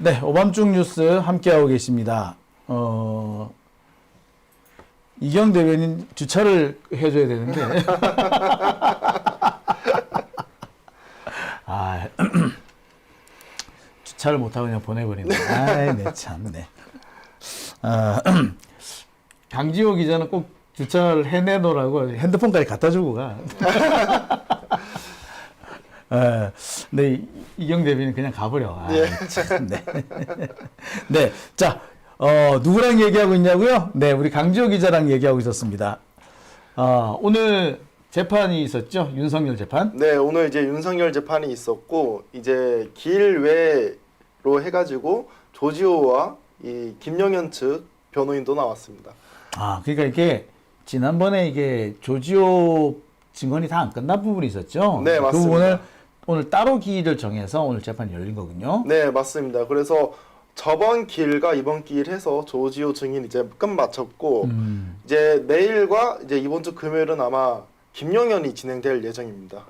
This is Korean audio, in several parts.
네, 오밤중 뉴스 함께하고 계십니다. 이경 대변인 주차를 해줘야 되는데. 아, 주차를 못하고 그냥 보내버리네. 아이, 네, 참, 네. 강지호 기자는 꼭 주차를 해내놓으라고 핸드폰까지 갖다 주고 가. 네, 이경 대변인 그냥 가버려. 아, 예. 참, 네. 네, 자, 누구랑 얘기하고 있냐고요? 네, 우리 강지호 기자랑 얘기하고 있었습니다. 오늘 재판이 있었죠? 윤석열 재판? 네, 오늘 이제 윤석열 재판이 있었고, 이제 기일외로 해가지고 조지호와 이 김용현 측 변호인도 나왔습니다. 아, 그러니까 이게 지난번에 이게 조지호 증언이 다 안 끝난 부분이 있었죠? 네, 맞습니다. 그 부분을 오늘 따로 기일을 정해서 오늘 재판이 열린 거군요. 네, 맞습니다. 그래서 저번 기일과 이번 기일 해서 조지호 증인 이제 끝 마쳤고, 이제 내일과 이제 이번 주 금요일은 아마 김용현이 진행될 예정입니다.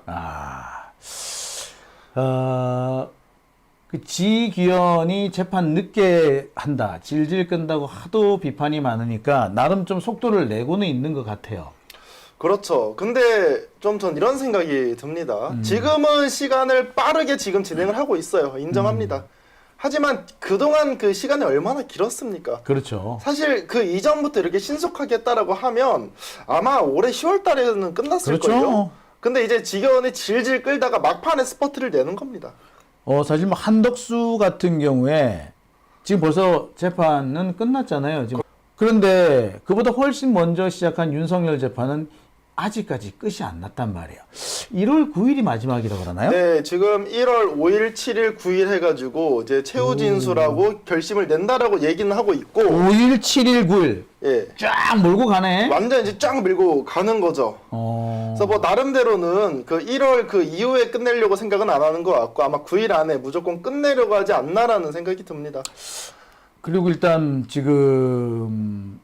그 지기현이 재판 늦게 한다, 질질 끈다고 하도 비판이 많으니까 나름 좀 속도를 내고는 있는 것 같아요. 그렇죠. 근데 좀 전 이런 생각이 듭니다. 지금은 시간을 빠르게 지금 진행을 하고 있어요. 인정합니다. 하지만 그동안 그 시간이 얼마나 길었습니까? 그렇죠. 사실 그 이전부터 이렇게 신속하게 했다라고 하면 아마 올해 10월 달에는 끝났을 그렇죠. 거예요. 근데 이제 지겨운이 질질 끌다가 막판에 스퍼트를 내는 겁니다. 사실 뭐 한덕수 같은 경우에 지금 벌써 재판은 끝났잖아요. 지금. 그런데 그보다 훨씬 먼저 시작한 윤석열 재판은 아직까지 끝이 안 났단 말이에요. 1월 9일이 마지막이라고 그러나요? 네, 지금 1월 5일, 7일, 9일 해가지고 이제 최후 진술하고 결심을 낸다라고 얘기는 하고 있고, 5일, 7일, 9일 예, 쫙 몰고 가네. 완전 이제 쫙 밀고 가는 거죠. 그래서 뭐 나름대로는 그 1월 그 이후에 끝내려고 생각은 안 하는 것 같고 아마 9일 안에 무조건 끝내려고 하지 않나라는 생각이 듭니다. 그리고 일단 지금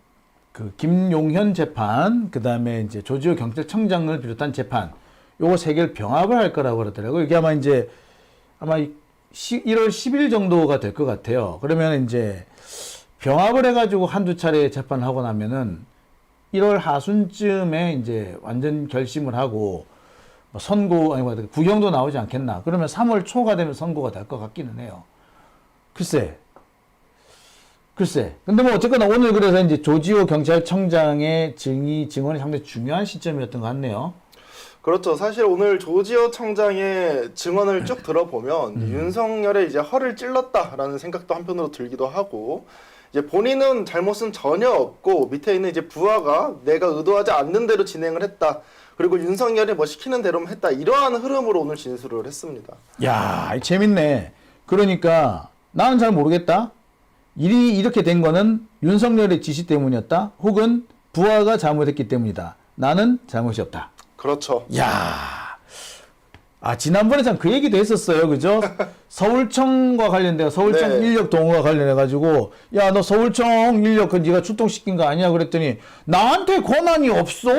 그 김용현 재판, 그 다음에 이제 조지호 경찰청장을 비롯한 재판, 요거 세 개를 병합을 할 거라고 그러더라고요. 이게 아마 1월 10일 정도가 될 것 같아요. 그러면 이제 병합을 해가지고 한두 차례 재판을 하고 나면은 1월 하순쯤에 이제 완전 결심을 하고 뭐 선고, 아니, 구형도 나오지 않겠나. 그러면 3월 초가 되면 선고가 될 것 같기는 해요. 글쎄. 근데 뭐 어쨌거나 오늘 그래서 이제 조지호 경찰청장의 증언이 상당히 중요한 시점이었던 것 같네요. 그렇죠. 사실 오늘 조지호 청장의 증언을 쭉 들어보면 윤석열의 이제 허를 찔렀다라는 생각도 한편으로 들기도 하고, 이제 본인은 잘못은 전혀 없고 밑에 있는 이제 부하가 내가 의도하지 않는 대로 진행을 했다. 그리고 윤석열이 뭐 시키는 대로만 했다. 이러한 흐름으로 오늘 진술을 했습니다. 야, 재밌네. 그러니까 나는 잘 모르겠다. 일이 이렇게 된 거는 윤석열의 지시 때문이었다. 혹은 부하가 잘못했기 때문이다. 나는 잘못이 없다. 그렇죠. 야, 지난번에 참 그 얘기도 했었어요. 그죠? 서울청과 관련돼서 서울청 네. 인력 동호가 관련해가지고, 야, 너 서울청 인력 그 네가 출동시킨 거 아니야? 그랬더니, 나한테 권한이 없어!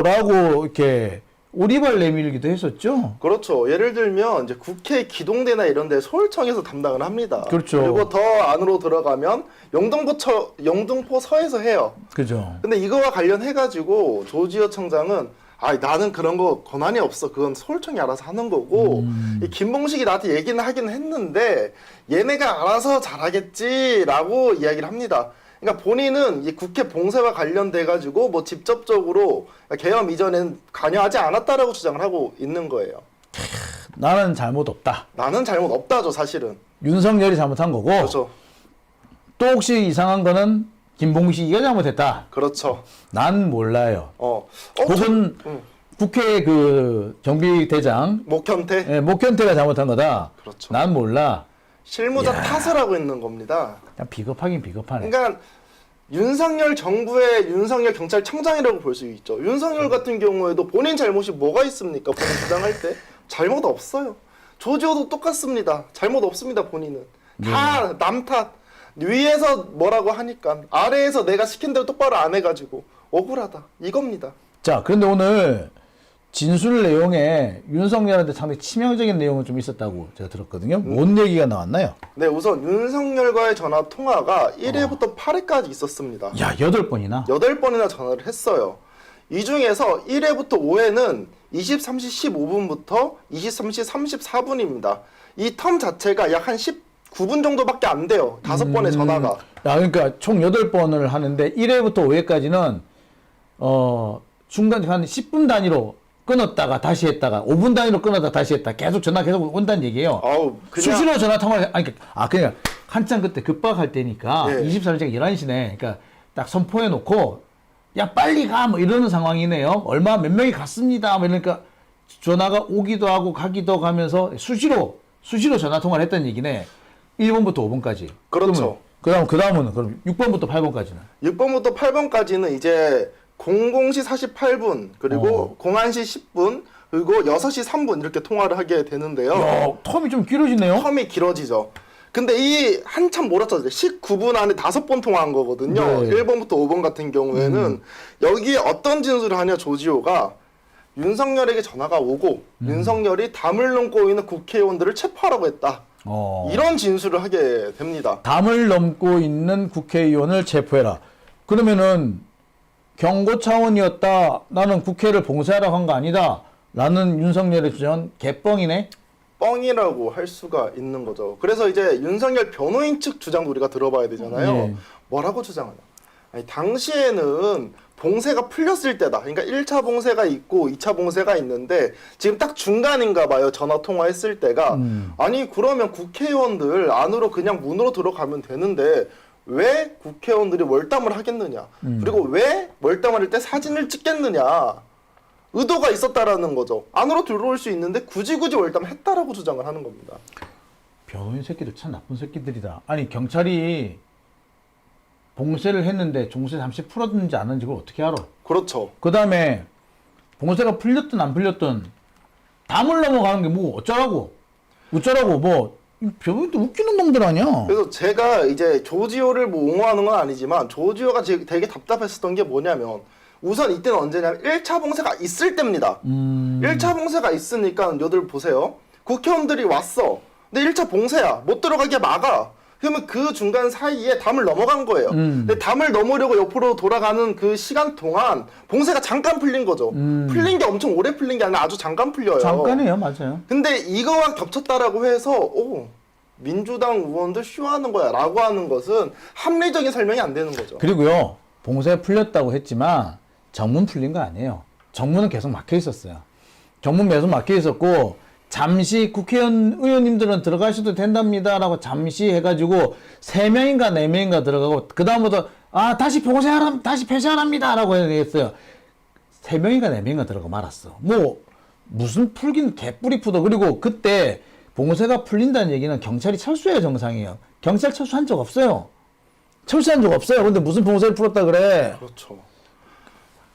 라고 이렇게 오리발 내밀기도 했었죠. 그렇죠. 예를 들면 이제 국회 기동대나 이런 데 서울청에서 담당을 합니다. 그렇죠. 그리고 더 안으로 들어가면 영등포서에서 해요. 그죠. 근데 이거와 관련해 가지고 조지호 청장은 나는 그런 거 권한이 없어. 그건 서울청이 알아서 하는 거고, 이 김봉식이 나한테 얘기는 하긴 했는데 얘네가 알아서 잘하겠지라고 이야기를 합니다. 그러니까 본인은 이 국회 봉쇄와 관련돼 가지고 뭐 직접적으로 계엄 이전엔 관여하지 않았다라고 주장을 하고 있는 거예요. 나는 잘못 없다. 나는 잘못 없다죠, 사실은. 윤석열이 잘못한 거고, 그렇죠. 또 혹시 이상한 거는 김봉식이가 잘못했다. 그렇죠. 난 몰라요. 혹은 저, 국회 그 경비대장 목현태. 목현태가 잘못한 거다. 그렇죠. 난 몰라. 실무자 야. 탓을 하고 있는 겁니다. 그냥 비겁하긴 비겁하네. 그러니까 윤석열 정부의 윤석열 경찰청장이라고 볼 수 있죠. 윤석열 같은 경우에도 본인 잘못이 뭐가 있습니까? 본인 주장할 때 잘못 없어요. 조지호도 똑같습니다. 잘못 없습니다. 본인은 다 남 탓. 위에서 뭐라고 하니까 아래에서 내가 시킨 대로 똑바로 안 해가지고 억울하다 이겁니다. 자, 그런데 오늘 진술 내용에 윤석열한테 상당히 치명적인 내용은 좀 있었다고 제가 들었거든요. 뭔 얘기가 나왔나요? 네, 우선 윤석열과의 전화 통화가 1회부터 8회까지 있었습니다. 야, 8번이나? 8번이나 전화를 했어요. 이 중에서 1회부터 5회는 23시 15분부터 23시 34분입니다. 이 텀 자체가 약 한 19분 정도밖에 안 돼요. 5번의 전화가. 야, 그러니까 총 8번을 하는데 1회부터 5회까지는 중간 한 10분 단위로 끊었다가 다시 했다가 5분 단위로 끊었다가 다시 했다. 계속 전화 계속 온다는 얘기예요. 아우, 그냥 수시로 전화 통화를 그냥 한참 그때 급박할 때니까 네. 24시간 11시네. 그러니까 딱 선포해 놓고 야 빨리 가 뭐 이러는 상황이네요. 얼마 몇 명이 갔습니다. 뭐 이러니까 전화가 오기도 하고 가기도 하면서 수시로 전화 통화를 했다는 얘기네. 1번부터 5번까지. 그렇죠. 그다음은 그럼 6번부터 8번까지는. 6번부터 8번까지는 이제 00시 48분 그리고 01시 10분 그리고 6시 3분 이렇게 통화를 하게 되는데요. 야, 텀이 좀 길어지네요. 텀이 길어지죠. 근데 이 한참 몰았죠. 19분 안에 5번 통화한 거거든요. 네. 1번부터 5번 같은 경우에는 여기에 어떤 진술을 하냐 조지호가 윤석열에게 전화가 오고 윤석열이 담을 넘고 있는 국회의원들을 체포하라고 했다. 이런 진술을 하게 됩니다. 담을 넘고 있는 국회의원을 체포해라. 그러면은 경고 차원이었다. 나는 국회를 봉쇄하라고 한 거 아니다. 라는 윤석열의 주장은 개뻥이네. 뻥이라고 할 수가 있는 거죠. 그래서 이제 윤석열 변호인 측 주장도 우리가 들어봐야 되잖아요. 예. 뭐라고 주장하냐. 아니, 당시에는 봉쇄가 풀렸을 때다. 그러니까 1차 봉쇄가 있고 2차 봉쇄가 있는데 지금 딱 중간인가 봐요. 전화 통화했을 때가. 아니 그러면 국회의원들 안으로 그냥 문으로 들어가면 되는데 왜 국회의원들이 월담을 하겠느냐. 그리고 왜 월담을 할 때 사진을 찍겠느냐. 의도가 있었다라는 거죠. 안으로 들어올 수 있는데 굳이 월담을 했다라고 주장을 하는 겁니다. 변호인 새끼들 참 나쁜 새끼들이다. 아니 경찰이 봉쇄를 했는데 종쇄 잠시 풀었는지 안 했는지 그걸 어떻게 알아? 그렇죠. 그 다음에 봉쇄가 풀렸든 안 풀렸든 담을 넘어가는 게 뭐 어쩌라고 뭐 변호인도 웃기는 놈들 아니야. 그래서 제가 이제 조지호를 뭐 옹호하는 건 아니지만 조지호가 되게 답답했었던 게 뭐냐면 우선 이때는 언제냐면 1차 봉쇄가 있을 때입니다. 1차 봉쇄가 있으니까 여들 보세요. 국회의원들이 왔어. 근데 1차 봉쇄야. 못 들어가게 막아. 그러면 그 중간 사이에 담을 넘어간 거예요. 근데 담을 넘으려고 옆으로 돌아가는 그 시간 동안 봉쇄가 잠깐 풀린 거죠. 풀린 게 엄청 오래 풀린 게 아니라 아주 잠깐 풀려요. 잠깐이에요, 맞아요. 근데 이거와 겹쳤다라고 해서 민주당 의원들 쇼하는 거야 라고 하는 것은 합리적인 설명이 안 되는 거죠. 그리고요, 봉쇄 풀렸다고 했지만 정문 풀린 거 아니에요. 정문은 계속 막혀 있었어요. 정문 계속 막혀 있었고 잠시 의원님들은 들어가셔도 된답니다라고 잠시 해가지고 3명인가 4명인가 들어가고 그 다음부터 다시 폐쇄하랍니다라고 했어요. 3명인가 4명인가 들어가 말았어. 뭐 무슨 풀긴 개뿌리 푸더. 그리고 그때 봉쇄가 풀린다는 얘기는 경찰이 철수해야 정상이에요. 경찰 철수한 적 없어요. 철수한 적 없어요. 근데 무슨 봉쇄를 풀었다 그래. 그렇죠.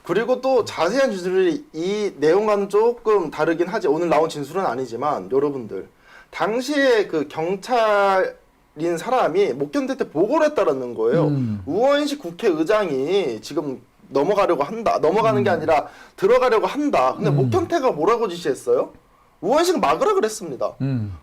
그리고 또 자세한 진술이 이 내용과는 조금 다르긴 하지. 오늘 나온 진술은 아니지만 여러분들 당시에 그 경찰인 사람이 못 견딜 때 보고를 했다라는 거예요. 우원식 국회의장이 지금 넘어가려고 한다. 넘어가는 게 아니라 들어가려고 한다. 근데 목현태가 뭐라고 지시했어요? 우원식은 막으라 그랬습니다.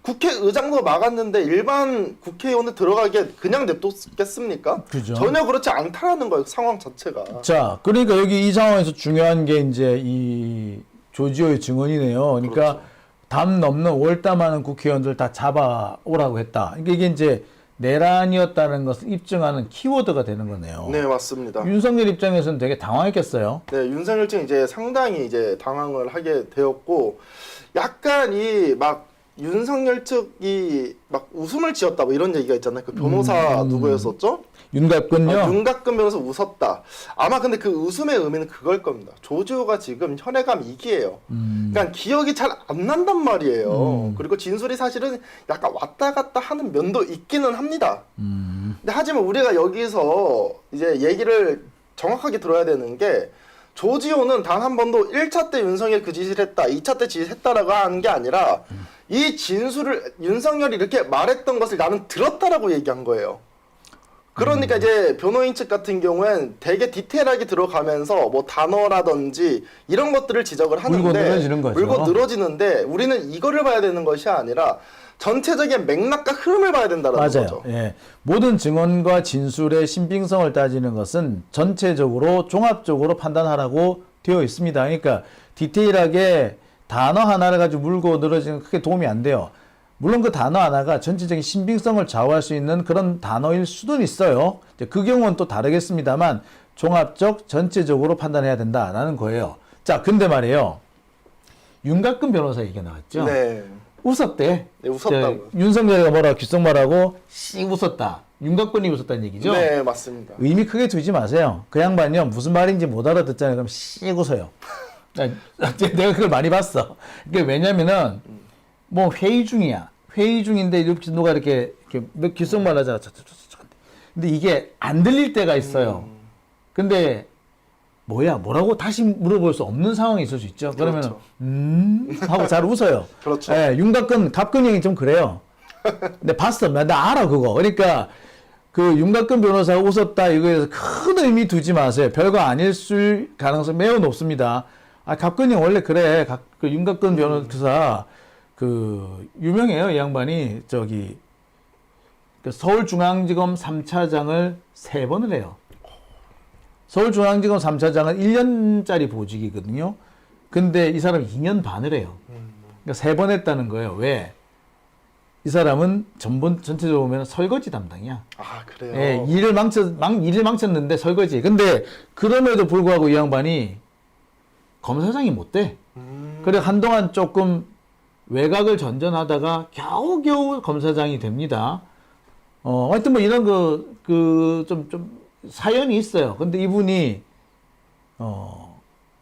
국회의장도 막았는데 일반 국회의원들 들어가게 그냥 냅뒀겠습니까? 그죠. 전혀 그렇지 않다라는 거예요. 상황 자체가. 자, 그러니까 여기 이 상황에서 중요한 게 이제 이 조지호의 증언이네요. 그러니까 그렇죠. 담 넘는 월담하는 국회의원들 다 잡아오라고 했다. 그러니까 이게 이제 내란이었다는 것을 입증하는 키워드가 되는 거네요. 네, 맞습니다. 윤석열 입장에서는 되게 당황했겠어요. 네, 윤석열 측 이제 상당히 이제 당황을 하게 되었고, 약간 윤석열 측이 막 웃음을 지었다 뭐 이런 얘기가 있잖아요. 그 변호사 누구였었죠? 윤갑근요. 윤갑근 변호사 웃었다. 아마 근데 그 웃음의 의미는 그걸 겁니다. 조지호가 지금 혈액암 2기예요. 그러니까 기억이 잘 안 난단 말이에요. 그리고 진술이 사실은 약간 왔다 갔다 하는 면도 있기는 합니다. 근데 하지만 우리가 여기서 이제 얘기를 정확하게 들어야 되는 게 조지호는 단 한 번도 1차 때 윤석열 그 짓을 했다, 2차 때 짓을 했다라고 하는 게 아니라 이 진술을 윤석열이 이렇게 말했던 것을 나는 들었다라고 얘기한 거예요. 그러니까 이제 변호인 측 같은 경우엔 되게 디테일하게 들어가면서 뭐 단어라든지 이런 것들을 지적을 하는데 물고 늘어지는 거죠. 물고 늘어지는데 우리는 이거를 봐야 되는 것이 아니라 전체적인 맥락과 흐름을 봐야 된다는 맞아요. 거죠. 예. 모든 증언과 진술의 신빙성을 따지는 것은 전체적으로 종합적으로 판단하라고 되어 있습니다. 그러니까 디테일하게 단어 하나를 가지고 물고 늘어지는 크게 도움이 안 돼요. 물론 그 단어 하나가 전체적인 신빙성을 좌우할 수 있는 그런 단어일 수도 있어요. 이제 그 경우는 또 다르겠습니다만 종합적 전체적으로 판단해야 된다라는 거예요. 자, 근데 말이에요. 윤곽근 변호사 얘기가 나왔죠. 네. 웃었대. 네, 웃었다고요. 윤석열이가 뭐라고 귓속말하고 씨 웃었다. 윤곽근이 웃었다는 얘기죠. 네, 맞습니다. 의미 크게 두지 마세요. 그 양반이요 무슨 말인지 못 알아듣잖아요. 그럼 씨 웃어요. 내가 그걸 많이 봤어. 그게 왜냐면은 뭐 회의 중이야. 회의 중인데 이렇게 누가 이렇게 귓속말 하잖아. 근데 이게 안 들릴 때가 있어요. 근데 뭐라고 다시 물어볼 수 없는 상황이 있을 수 있죠. 그러면 그렇죠. 하고 잘 웃어요. 그렇죠. 예, 윤곽근 갑근 형이 좀 그래요. 근데 봤어. 나 알아 그거. 그러니까 그 윤곽근 변호사가 웃었다 이거에서 큰 의미 두지 마세요. 별거 아닐 수 가능성이 매우 높습니다. 아, 갑근 형 원래 그래. 그 윤곽근 변호사 그 유명해요. 이 양반이 저기 그 서울중앙지검 3차장을 3번을 해요. 서울중앙지검 3차장은 1년짜리 보직이거든요. 근데 이 사람이 2년 반을 해요. 그러니까 3번 했다는 거예요. 왜? 이 사람은 전체적으로 보면 설거지 담당이야. 아, 그래요? 예, 일을 망쳤는데 설거지. 근데 그럼에도 불구하고 이 양반이 검사장이 못 돼. 그래 한동안 조금 외곽을 전전하다가 겨우겨우 검사장이 됩니다. 하여튼 뭐 이런 좀 사연이 있어요. 근데 이분이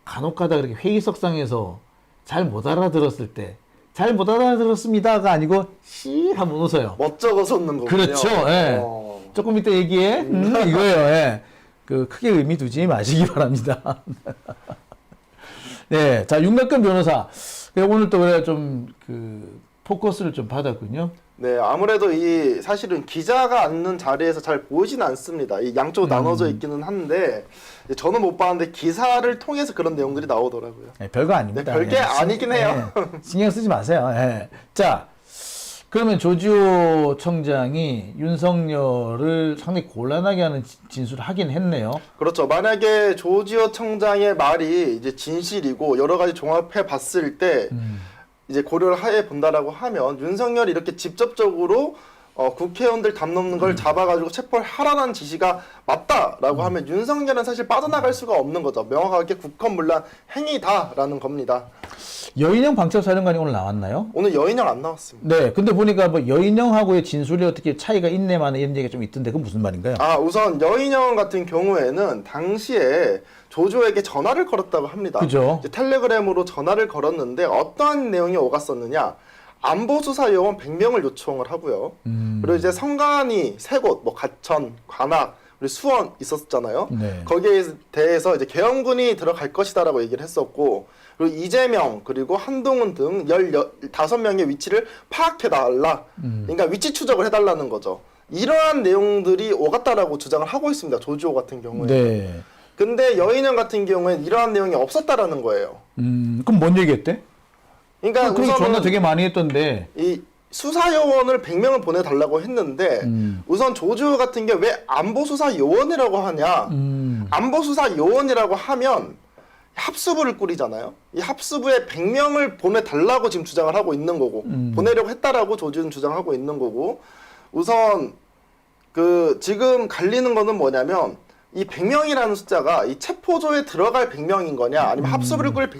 간혹 가다 그렇게 회의석상에서 잘 못 알아들었을 때 잘 못 알아들었습니다가 아니고 씨 하면 웃어요. 멋쩍어 웃는 거군요. 그렇죠. 예. 조금 이따 얘기해. 이거예요. 예. 그 크게 의미 두지 마시기 바랍니다. 네. 자, 윤곽근 변호사. 오늘 또 그래 좀 포커스를 좀 받았군요. 네, 아무래도 이 사실은 기자가 앉는 자리에서 잘 보이진 않습니다. 이 양쪽으로 나눠져 있기는 한데 저는 못 봤는데 기사를 통해서 그런 내용들이 나오더라고요. 네, 별거 아닙니다. 네, 별게 아니긴 해요. 네, 신경 쓰지 마세요. 네. 자, 그러면 조지호 청장이 윤석열을 상당히 곤란하게 하는 진술을 하긴 했네요. 그렇죠. 만약에 조지호 청장의 말이 이제 진실이고 여러 가지 종합해 봤을 때 이제 고려를 해 본다라고 하면 윤석열이 이렇게 직접적으로 국회의원들 담 넘는 걸 잡아가지고 체포를 하라는 지시가 맞다라고 하면 윤석열은 사실 빠져나갈 수가 없는 거죠. 명확하게 국헌문란 행위다라는 겁니다. 여인영 방첩사령관이 오늘 나왔나요? 오늘 여인영 안 나왔습니다. 네, 근데 보니까 뭐 여인영하고의 진술이 어떻게 차이가 있네만 이런 얘기가 좀 있던데 그건 무슨 말인가요? 아, 우선 여인영 같은 경우에는 당시에 조조에게 전화를 걸었다고 합니다. 그죠. 이제 텔레그램으로 전화를 걸었는데 어떠한 내용이 오갔었느냐? 안보수사요원 100명을 요청을 하고요. 그리고 이제 성관이 세 곳, 뭐 가천, 관악, 그리고 수원 있었잖아요. 네. 거기에 대해서 이제 계엄군이 들어갈 것이다라고 얘기를 했었고, 그리고 이재명 그리고 한동훈 등 15명의 위치를 파악해달라. 그러니까 위치 추적을 해달라는 거죠. 이러한 내용들이 오갔다라고 주장을 하고 있습니다. 조지호 같은 경우에. 네. 근데 여인영 같은 경우에는 이러한 내용이 없었다라는 거예요. 그럼 뭔 얘기했대? 그러니까 그렇게 전화 우선은 되게 많이 했던데. 이 수사요원을 100명을 보내달라고 했는데 우선 조지호 같은 게 왜 안보수사요원이라고 하냐? 안보수사요원이라고 하면 합수부를 꾸리잖아요. 이 합수부에 100명을 보내달라고 지금 주장을 하고 있는 거고 보내려고 했다라고 조지호는 주장하고 있는 거고 우선 지금 갈리는 거는 뭐냐면 이 100명이라는 숫자가 이 체포조에 들어갈 100명인 거냐 아니면 합수부를 꾸릴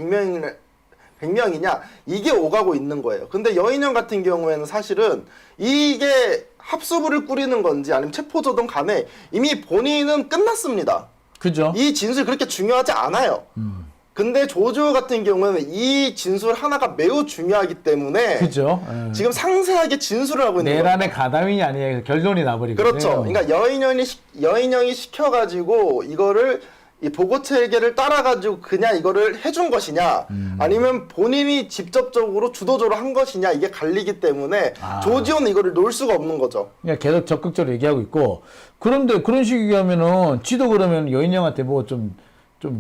100명이냐 이게 오가고 있는 거예요. 근데 여인영 같은 경우에는 사실은 이게 합수부를 꾸리는 건지 아니면 체포조든 간에 이미 본인은 끝났습니다. 그죠. 이 진술이 그렇게 중요하지 않아요. 근데 조지호 같은 경우에는 이 진술 하나가 매우 중요하기 때문에 그죠. 지금 상세하게 진술을 하고 있는 거예요. 내란의 가담이냐 아니냐 결론이 나버리거든요. 그렇죠. 그러니까 여인영이 시켜가지고 이거를 이 보고 체계를 따라가지고 그냥 이거를 해준 것이냐, 아니면 본인이 직접적으로 주도적으로 한 것이냐, 이게 갈리기 때문에 조지호는 이거를 놓을 수가 없는 거죠. 그냥 계속 적극적으로 얘기하고 있고, 그런데 그런 식으로 얘기하면은 지도 그러면 여인형한테 뭐 좀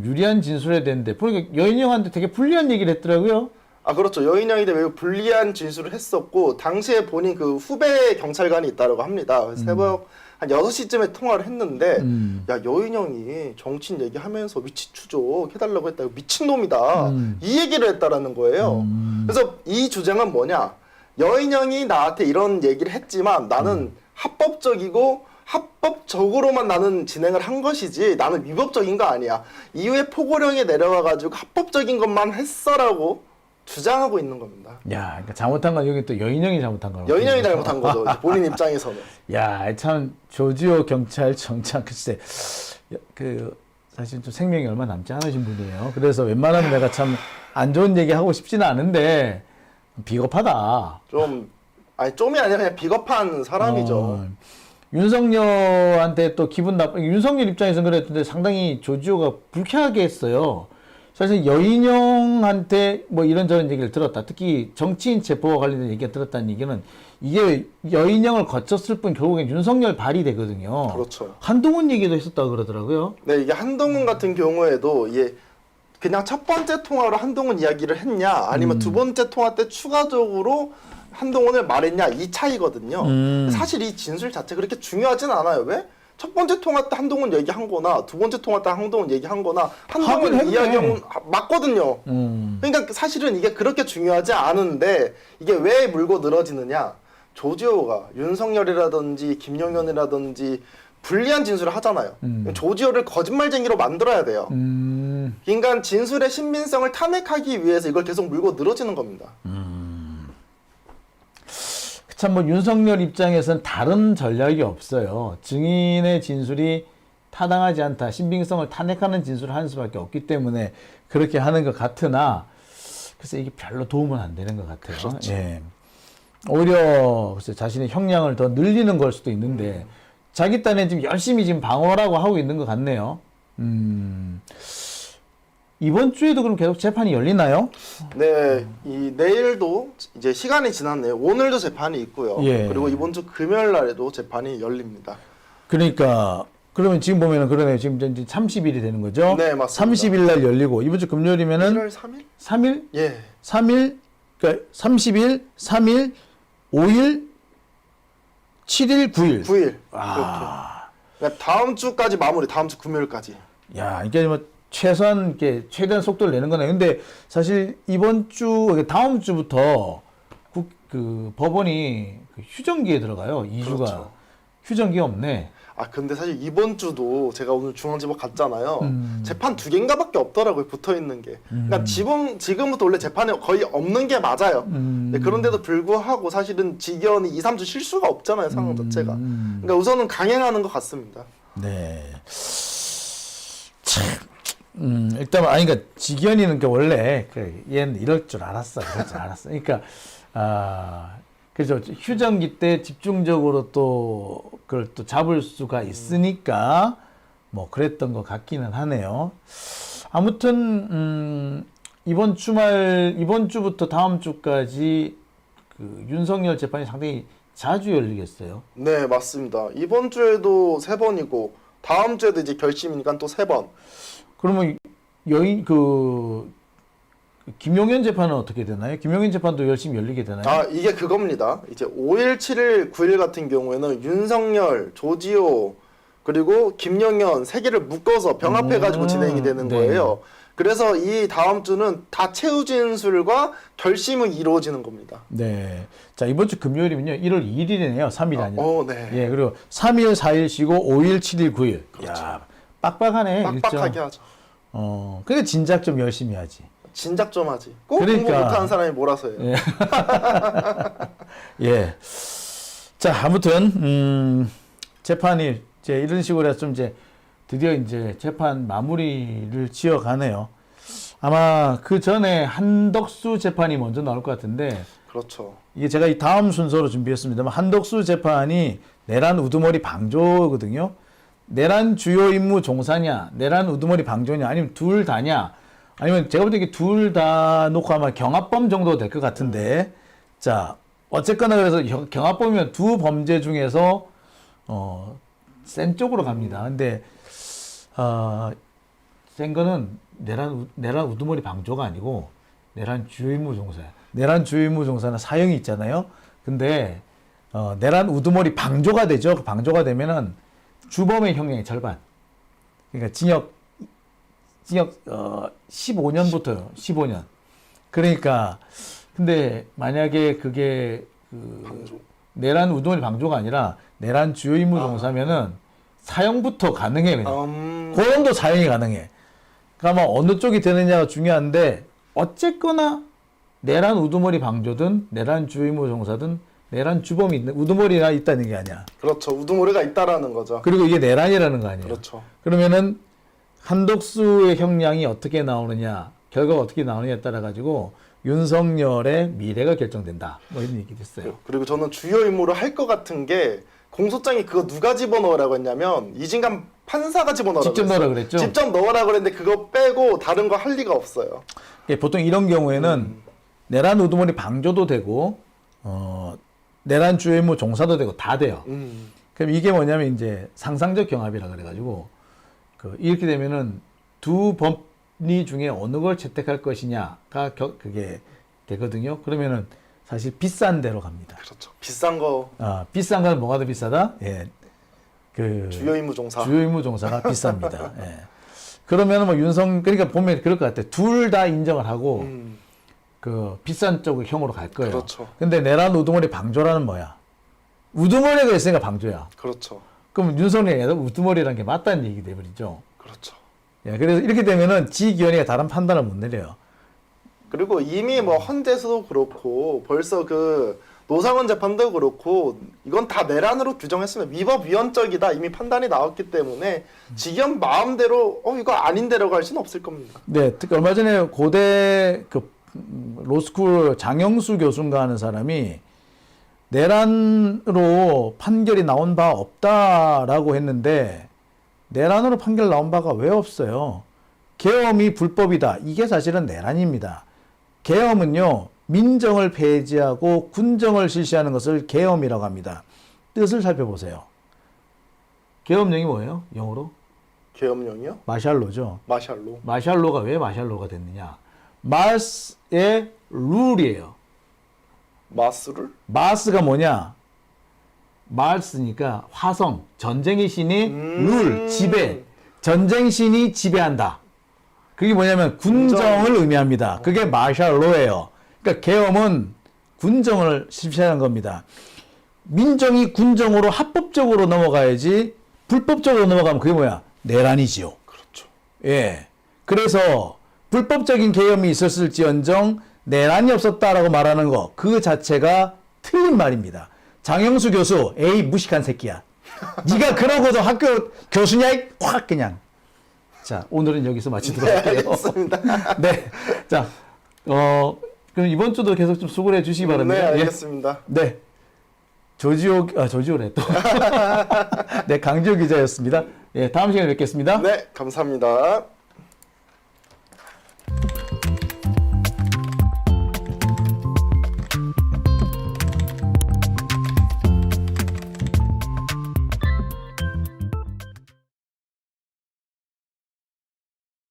유리한 진술해야 되는데, 보니까 여인형한테 되게 불리한 얘기를 했더라고요. 아, 그렇죠. 여인형이 매우 불리한 진술을 했었고, 당시에 본인 그 후배 경찰관이 있다고 합니다. 새벽 한 6시쯤에 통화를 했는데, 야, 여인형이 정치인 얘기하면서 위치 추적 해달라고 했다. 미친놈이다. 이 얘기를 했다라는 거예요. 그래서 이 주장은 뭐냐? 여인형이 나한테 이런 얘기를 했지만 나는 합법적이고 합법적으로만 나는 진행을 한 것이지 나는 위법적인 거 아니야. 이후에 포고령이 내려와가지고 합법적인 것만 했어라고 주장하고 있는 겁니다. 야, 그러니까 잘못한 건 여기 또 여인형이 잘못한 거예요. 여인형이 잘못한 거죠. 이제 본인 입장에서는. 야, 참 조지호 경찰청장 글쎄 그 사실 좀 생명이 얼마 남지 않으신 분이에요. 그래서 웬만하면 내가 참 안 좋은 얘기 하고 싶지는 않은데 비겁하다. 좀이 아니라 그냥 비겁한 사람이죠. 윤석열한테 또 기분 나빠. 윤석열 입장에서는 그랬는데 상당히 조지호가 불쾌하게 했어요. 사실 여인형한테 뭐 이런저런 얘기를 들었다. 특히 정치인 체포와 관련된 얘기가 들었다는 얘기는 이게 여인형을 거쳤을 뿐 결국엔 윤석열 발이 되거든요. 그렇죠. 한동훈 얘기도 했었다고 그러더라고요. 네, 이게 한동훈 같은 경우에도 이게 그냥 첫 번째 통화로 한동훈 이야기를 했냐, 아니면 두 번째 통화 때 추가적으로 한동훈을 말했냐, 이 차이거든요. 사실 이 진술 자체 그렇게 중요하진 않아요. 왜? 첫 번째 통화 때 한동훈 얘기한 거나 두 번째 통화 때 한동훈 얘기한 거나 한동훈 이야기는 맞거든요. 그러니까 사실은 이게 그렇게 중요하지 않은데 이게 왜 물고 늘어지느냐. 조지호가 윤석열이라든지 김용현이라든지 불리한 진술을 하잖아요. 조지호를 거짓말쟁이로 만들어야 돼요. 인간 진술의 신빙성을 탄핵하기 위해서 이걸 계속 물고 늘어지는 겁니다. 참 뭐 윤석열 입장에서는 다른 전략이 없어요. 증인의 진술이 타당하지 않다, 신빙성을 탄핵하는 진술을 하는 수밖에 없기 때문에 그렇게 하는 것 같으나 그래서 이게 별로 도움은 안 되는 것 같아요. 그렇죠. 예. 오히려 글쎄 자신의 형량을 더 늘리는 걸 수도 있는데 자기 딴에 지금 열심히 지금 방어라고 하고 있는 것 같네요. 이번 주에도 그럼 계속 재판이 열리나요? 네, 이 내일도 이제 시간이 지났네요. 오늘도 재판이 있고요. 예. 그리고 이번 주 금요일 날에도 재판이 열립니다. 그러니까 그러면 지금 보면은 그러네요. 지금 이제 30일이 되는 거죠? 네, 맞습니다. 30일 날 열리고 이번 주 금요일이면은 1월 3일? 3일? 예. 3일, 그러니까 30일, 3일, 5일, 7일, 9일. 9일. 이렇게. 그러니까 다음 주까지 마무리. 다음 주 금요일까지. 야, 이게 뭐 최소한 이렇게 최대한 속도를 내는 거네. 근데 사실 이번 주, 다음 주부터 그 법원이 그 휴정기에 들어가요. 2주가. 그렇죠. 휴정기 없네. 아, 근데 사실 이번 주도 제가 오늘 중앙지법 갔잖아요. 재판 2개인가밖에 없더라고요. 붙어 있는 게. 그러니까 지금부터 원래 재판이 거의 없는 게 맞아요. 네, 그런데도 불구하고 사실은 직연이 2, 3주 쉴 수가 없잖아요. 상황 자체가. 그러니까 우선은 강행하는 것 같습니다. 네. 참. 일단, 아니, 그러니까, 직연이는 그 원래, 얘는 이럴 줄 알았어. 이럴 줄 알았어. 그러니까, 그죠. 휴정기 때 집중적으로 또, 그걸 또 잡을 수가 있으니까, 뭐, 그랬던 것 같기는 하네요. 아무튼, 이번 주부터 다음 주까지 그 윤석열 재판이 상당히 자주 열리겠어요. 네, 맞습니다. 이번 주에도 3번이고, 다음 주에도 이제 결심이니까 또 3번. 그러면 김용현 재판은 어떻게 되나요? 김용현 재판도 열심히 열리게 되나요? 아, 이게 그겁니다. 이제 5일, 7일, 9일 같은 경우에는 윤석열, 조지호, 그리고 김용현 3개를 묶어서 병합해가지고 진행이 되는 네. 거예요. 그래서 이 다음 주는 다 최후 진술과 결심은 이루어지는 겁니다. 네. 자, 이번 주 금요일이면요. 1월 2일이네요. 3일이 아니라. 네. 예, 그리고 3일, 4일 쉬고 5일, 7일, 9일. 그렇죠. 야, 빡빡하네. 빡빡하게 일정. 하죠. 근데 진작 좀 열심히 하지. 진작 좀 하지. 꼭 그러니까. 공부 못하는 사람이 몰아서 해요. 예. 예. 자, 아무튼 재판이 이제 이런 식으로 해서 좀 이제 드디어 이제 재판 마무리를 지어가네요. 아마 그 전에 한덕수 재판이 먼저 나올 것 같은데 그렇죠. 이게 제가 이 다음 순서로 준비했습니다만 한덕수 재판이 내란 우두머리 방조거든요. 내란 주요 임무 종사냐, 내란 우두머리 방조냐, 아니면 둘 다냐, 아니면 제가 볼 때 둘 다 놓고 아마 경합범 정도 될 것 같은데, 자, 어쨌거나 그래서 경합범이면 두 범죄 중에서, 센 쪽으로 갑니다. 근데, 센 거는 내란 우두머리 방조가 아니고, 내란 주요 임무 종사야. 내란 주요 임무 종사는 사형이 있잖아요. 근데, 내란 우두머리 방조가 되죠. 방조가 되면은, 주범의 형량의 절반. 그러니까 징역 15년부터요. 15년. 그러니까 근데 만약에 그게 방조. 내란 우두머리 방조가 아니라 내란 주요 임무 종사면은 사형부터 가능해 그냥. 그 정도 사형이 가능해. 그러니까 어느 쪽이 되느냐가 중요한데 어쨌거나 내란 우두머리 방조든 내란 주요 임무 종사든 내란 주범이 있는 우두머리가 있다는 게 아니야. 그렇죠. 우두머리가 있다라는 거죠. 그리고 이게 내란이라는 거 아니에요. 그렇죠. 그러면은 한덕수의 형량이 어떻게 나오느냐, 결과가 어떻게 나오느냐에 따라 가지고 윤석열의 미래가 결정된다. 뭐 이런 얘기 됐어요. 그리고 저는 주요 임무를 할 것 같은 게 공소장이 그거 누가 집어넣으라고 했냐면 이진감 판사가 집어넣으라고 직접 넣으라고 그랬죠? 직접 넣으라고 그랬는데 그거 빼고 다른 거 할 리가 없어요. 예, 보통 이런 경우에는 내란 우두머리 방조도 되고 내란 주요 임무 종사도 되고 다 돼요. 그럼 이게 뭐냐면 이제 상상적 경합이라 그래가지고 이렇게 되면은 두 법리 중에 어느 걸 채택할 것이냐가 그게 되거든요. 그러면은 사실 비싼 데로 갑니다. 그렇죠. 비싼 거. 비싼 건 뭐가 더 비싸다? 예. 주요 임무 종사. 주요 임무 종사가 비쌉니다. 예. 그러면은 뭐 그러니까 보면 그럴 것 같아요. 둘 다 인정을 하고 비싼 쪽의 형으로 갈 거예요. 그렇죠. 근데 내란 우두머리 방조라는 뭐야? 우두머리가 있으니까 방조야. 그렇죠. 그럼 윤석열이 우두머리라는 게 맞다는 얘기 돼버리죠. 그렇죠. 예, 그래서 이렇게 되면은 지기현이가 다른 판단을 못 내려요. 그리고 이미 뭐 헌재에서도 그렇고 벌써 그 노상원 재판도 그렇고 이건 다 내란으로 규정했으면 위법 위헌적이다 이미 판단이 나왔기 때문에 지기현 마음대로 이거 아닌데라고 할 수는 없을 겁니다. 네, 특히 얼마 전에 고대 로스쿨 장영수 교수인가 하는 사람이 내란으로 판결이 나온 바 없다라고 했는데 내란으로 판결 나온 바가 왜 없어요? 계엄이 불법이다. 이게 사실은 내란입니다. 계엄은요, 민정을 폐지하고 군정을 실시하는 것을 계엄이라고 합니다. 뜻을 살펴보세요. 계엄령이 뭐예요? 영어로? 계엄령이요? 마샬로죠. 마샬로. 마샬로가 왜 마샬로가 됐느냐? 마스의 룰이에요. 마스를? 마스가 뭐냐? 마스니까 화성, 전쟁의 신이 룰, 지배. 전쟁 신이 지배한다. 그게 뭐냐면 군정을 의미합니다. 그게 마샬로예요. 그러니까 계엄은 군정을 실시하는 겁니다. 민정이 군정으로 합법적으로 넘어가야지 불법적으로 넘어가면 그게 뭐야? 내란이지요. 그렇죠. 예. 그래서 불법적인 계엄이 있었을지언정 내란이 없었다라고 말하는 거, 그 자체가 틀린 말입니다. 장영수 교수, 에이 무식한 새끼야. 네가 그러고도 학교 교수냐? 확 그냥. 자, 오늘은 여기서 마치도록 할게요. 알겠습니다. 네. 자, 그럼 이번 주도 계속 좀 수고를 해주시기 바랍니다. 네, 알겠습니다. 예. 네. 조지호래 또. 네, 강지호 기자였습니다. 예, 다음 시간에 뵙겠습니다. 네, 감사합니다.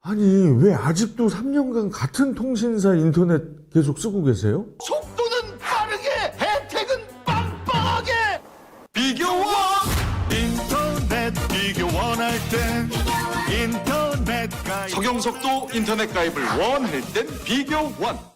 아니, 왜 아직도 3년간 같은 통신사 인터넷 계속 쓰고 계세요? 속도는 빠르게, 혜택은 빵빵하게. 비교원 인터넷 비교원 할 땐 인터넷 가입. 적용속도 인터넷 가입을 원할 땐 비교원.